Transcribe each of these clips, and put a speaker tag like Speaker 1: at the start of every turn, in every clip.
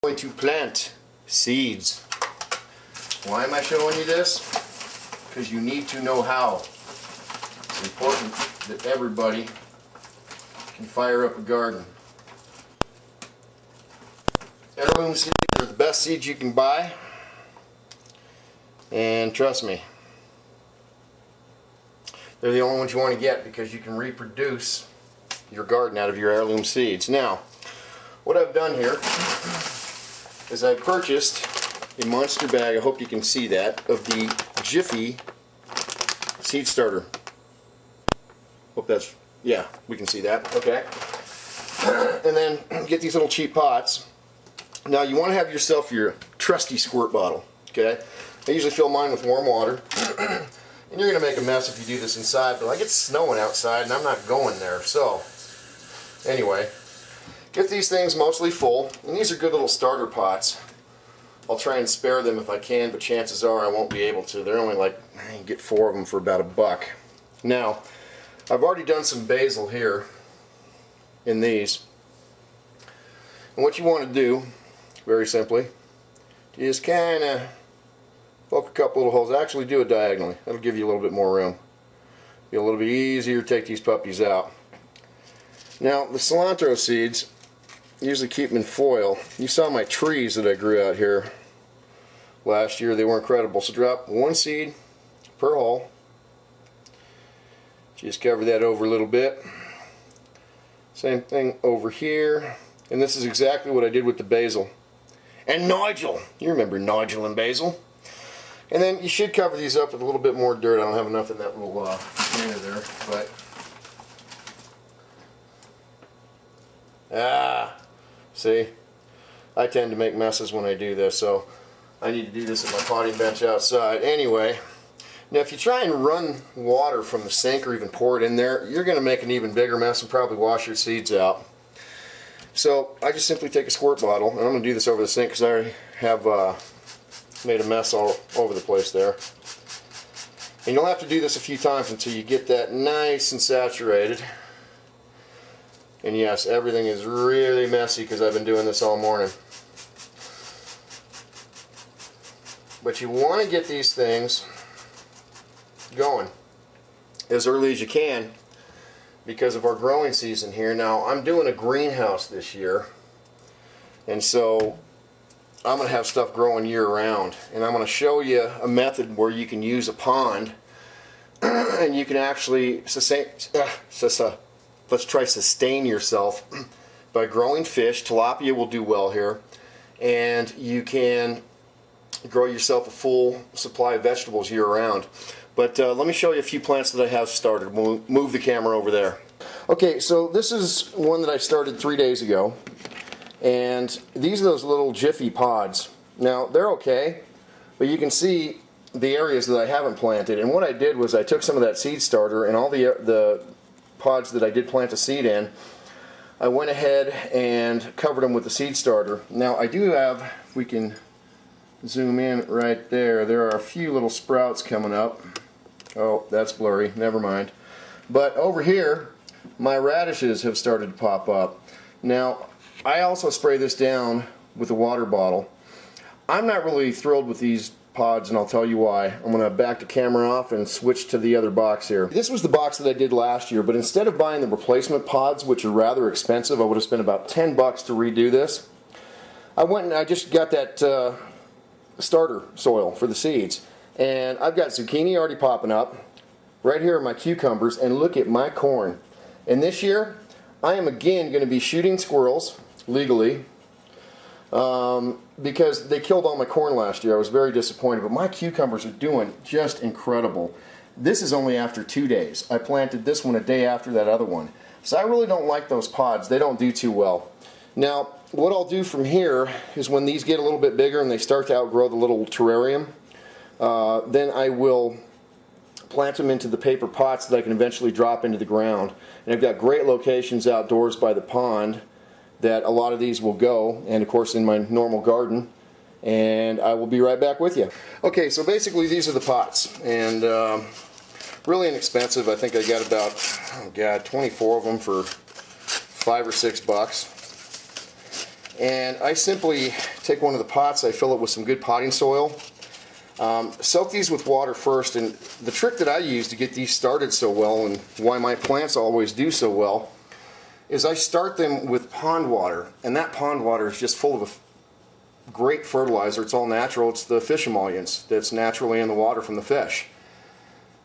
Speaker 1: Going to plant seeds. Why am I showing you this? Because you need to know how. It's important that everybody can fire up a garden. Heirloom seeds are the best seeds you can buy, and trust me, they're the only ones you want to get because you can reproduce your garden out of your heirloom seeds. Now, what I've done here is I purchased a monster bag, I hope you can see that, of the Jiffy seed starter. Hope that's, yeah, we can see that, okay. And then get these little cheap pots. Now you want to have yourself your trusty squirt bottle, okay. I usually fill mine with warm water. And you're going to make a mess if you do this inside, but like it's snowing outside and I'm not going there, so anyway. Get these things mostly full, and these are good little starter pots. I'll try and spare them if I can, but chances are I won't be able to. They're only like, you can get 4 of them for about $1. Now, I've already done some basil here in these. And what you want to do, very simply, is kind of poke a couple little holes. Actually do it diagonally. That'll give you a little bit more room. Be a little bit easier to take these puppies out. Now, the cilantro seeds, usually keep them in foil. You saw my trees that I grew out here last year. They were incredible. So drop 1 seed per hole. Just cover that over a little bit. Same thing over here. And this is exactly what I did with the basil. And Nigel. You remember Nigel and basil. And then you should cover these up with a little bit more dirt. I don't have enough in that little container there, but see, I tend to make messes when I do this, so I need to do this at my potting bench outside. Anyway, now if you try and run water from the sink or even pour it in there, you're going to make an even bigger mess and probably wash your seeds out. So I just simply take a squirt bottle, and I'm going to do this over the sink because I already have made a mess all over the place there. And you'll have to do this a few times until you get that nice and saturated. And yes, everything is really messy because I've been doing this all morning. But you want to get these things going as early as you can because of our growing season here. Now, I'm doing a greenhouse this year, and so I'm going to have stuff growing year-round. And I'm going to show you a method where you can use a pond and you can actually let's try sustain yourself by growing fish. Tilapia will do well here. And you can grow yourself a full supply of vegetables year-round. But let me show you a few plants that I have started. We'll move the camera over there. Okay, so this is one that I started 3 days ago. And these are those little Jiffy pods. Now, they're okay, but you can see the areas that I haven't planted. And what I did was I took some of that seed starter and all the pods that I did plant a seed in, I went ahead and covered them with the seed starter. Now I do have, if we can zoom in right there, there are a few little sprouts coming up. Oh, that's blurry, never mind. But over here, my radishes have started to pop up. Now, I also spray this down with a water bottle. I'm not really thrilled with these pods, and I'll tell you why. I'm going to back the camera off and switch to the other box here. This was the box that I did last year, but instead of buying the replacement pods, which are rather expensive, I would have spent about $10 to redo this. I went and I just got that starter soil for the seeds. And I've got zucchini already popping up. Right here are my cucumbers, and look at my corn. And this year, I am again going to be shooting squirrels legally. Because they killed all my corn last year. I was very disappointed, but my cucumbers are doing just incredible. This is only after 2 days. I planted this one a day after that other one. So I really don't like those pods. They don't do too well. Now, what I'll do from here is when these get a little bit bigger and they start to outgrow the little terrarium, then I will plant them into the paper pots that I can eventually drop into the ground. And I've got great locations outdoors by the pond that a lot of these will go, and of course in my normal garden, and I will be right back with you. Okay, so basically these are the pots, and really inexpensive. I think I got about, oh God, 24 of them for $5 or $6. And I simply take one of the pots, I fill it with some good potting soil. Soak these with water first, and the trick that I use to get these started so well, and why my plants always do so well, is I start them with pond water, and that pond water is just full of a great fertilizer. It's all natural. It's the fish emollients that's naturally in the water from the fish.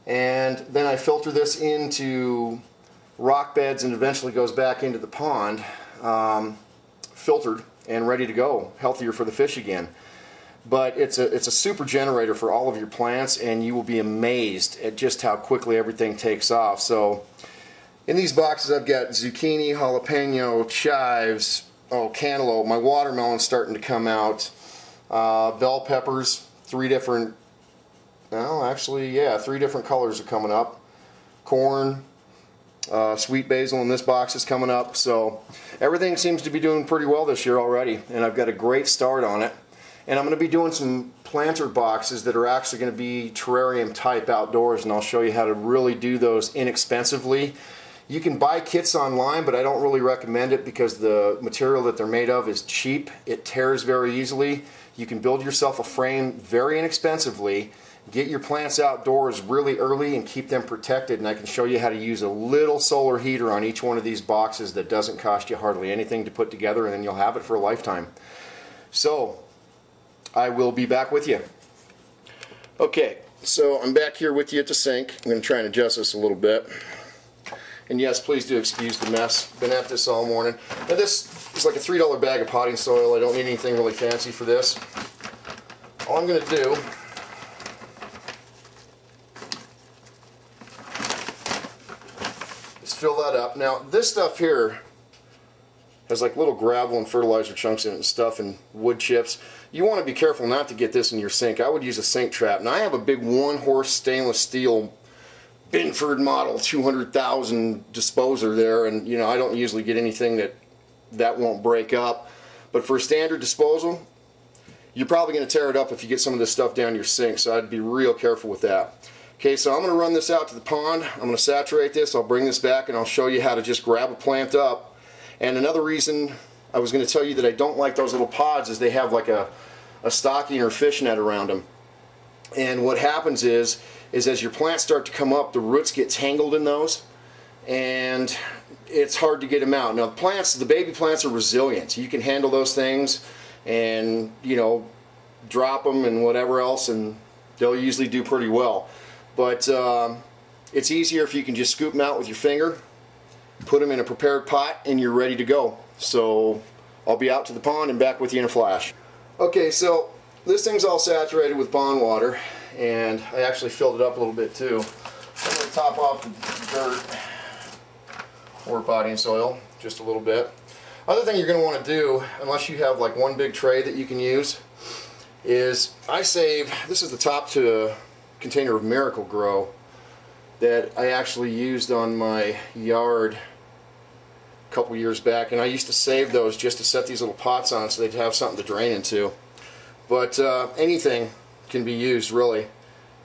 Speaker 1: And then I filter this into rock beds and eventually goes back into the pond, filtered and ready to go, healthier for the fish again. But it's a super generator for all of your plants, and you will be amazed at just how quickly everything takes off. So in these boxes I've got zucchini, jalapeno, chives, cantaloupe, my watermelon's starting to come out, bell peppers, three different colors are coming up, corn, sweet basil in this box is coming up. So everything seems to be doing pretty well this year already, and I've got a great start on it. And I'm going to be doing some planter boxes that are actually going to be terrarium type outdoors, and I'll show you how to really do those inexpensively. You can buy kits online, but I don't really recommend it because the material that they're made of is cheap. It tears very easily. You can build yourself a frame very inexpensively, get your plants outdoors really early and keep them protected, and I can show you how to use a little solar heater on each one of these boxes that doesn't cost you hardly anything to put together, and then you'll have it for a lifetime. So I will be back with you. Okay, so I'm back here with you at the sink. I'm going to try and adjust this a little bit. And yes, please do excuse the mess. Been at this all morning. Now this is like a $3 bag of potting soil. I don't need anything really fancy for this. All I'm going to do is fill that up. Now this stuff here has like little gravel and fertilizer chunks in it and stuff and wood chips. You want to be careful not to get this in your sink. I would use a sink trap. Now I have a big one-horse stainless steel Binford model 200,000 disposer there, and you know I don't usually get anything that won't break up. But for a standard disposal, you're probably going to tear it up if you get some of this stuff down your sink, so I'd be real careful with that. Okay, so I'm going to run this out to the pond. I'm going to saturate this. I'll bring this back and I'll show you how to just grab a plant up. And another reason I was going to tell you that I don't like those little pods is they have like a stocking or fish net around them. And what happens is as your plants start to come up, the roots get tangled in those, and it's hard to get them out. Now the baby plants are resilient. You can handle those things and, you know, drop them and whatever else, and they'll usually do pretty well. But it's easier if you can just scoop them out with your finger, put them in a prepared pot, and you're ready to go. So I'll be out to the pond and back with you in a flash. Okay, so this thing's all saturated with pond water, and I actually filled it up a little bit too. I'm going to top off the dirt or potting soil just a little bit. Other thing you're going to want to do, unless you have like one big tray that you can use, is this is the top to a container of Miracle Grow that I actually used on my yard a couple years back, and I used to save those just to set these little pots on so they'd have something to drain into. But anything can be used really,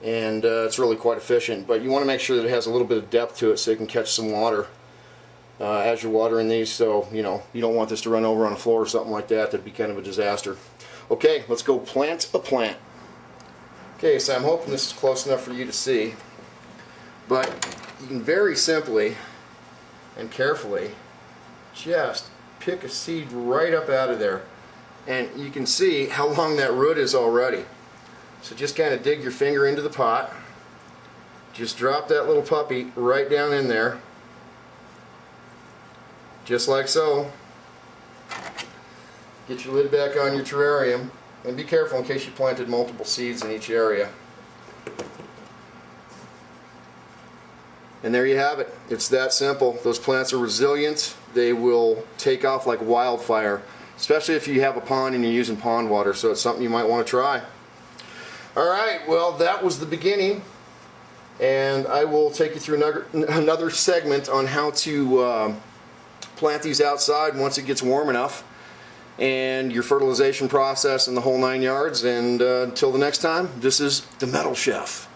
Speaker 1: and it's really quite efficient, but you want to make sure that it has a little bit of depth to it so it can catch some water as you're watering these, so you know you don't want this to run over on the floor or something like that. That'd be kind of a disaster. Okay, let's go plant a plant. Okay, so I'm hoping this is close enough for you to see, but you can very simply and carefully just pick a seed right up out of there, and you can see how long that root is already. So just kind of dig your finger into the pot, just drop that little puppy right down in there, just like so. Get your lid back on your terrarium, and be careful in case you planted multiple seeds in each area. And there you have it. It's that simple. Those plants are resilient. They will take off like wildfire, especially if you have a pond and you're using pond water, so it's something you might want to try. Alright, well that was the beginning, and I will take you through another segment on how to plant these outside once it gets warm enough, and your fertilization process and the whole 9 yards. And until the next time, this is the Metal Chef.